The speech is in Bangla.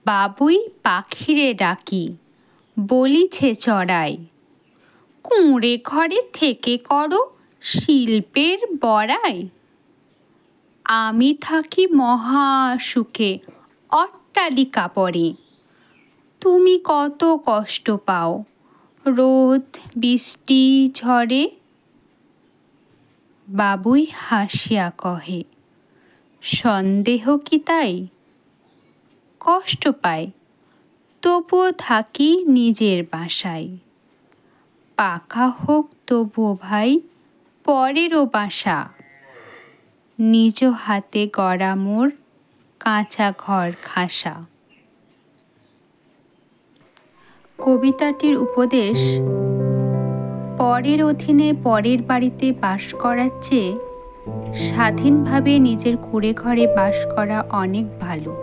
বাবুই পাখিরে ডাকি, বলিছে চড়াই, কুঁড়ে ঘরে থেকে করো শিল্পের বড়াই। আমি থাকি মহা সুখে অট্টালিকা পরে, তুমি কত কষ্ট পাও রোদ বৃষ্টি ঝড়ে। বাবুই হাসিয়া কহে, সন্দেহ কি তাই? কষ্ট পাই, তবুও থাকি নিজের বাসায়। পাকা হোক তবুও ভাই পরেরও বাসা, নিজ হাতে গড়া মোর কাঁচা ঘর খাসা। কবিতাটির উপদেশ, পরের অধীনে পরের বাড়িতে বাস করার চেয়ে স্বাধীনভাবে নিজের কুঁড়ে ঘরে বাস করা অনেক ভালো।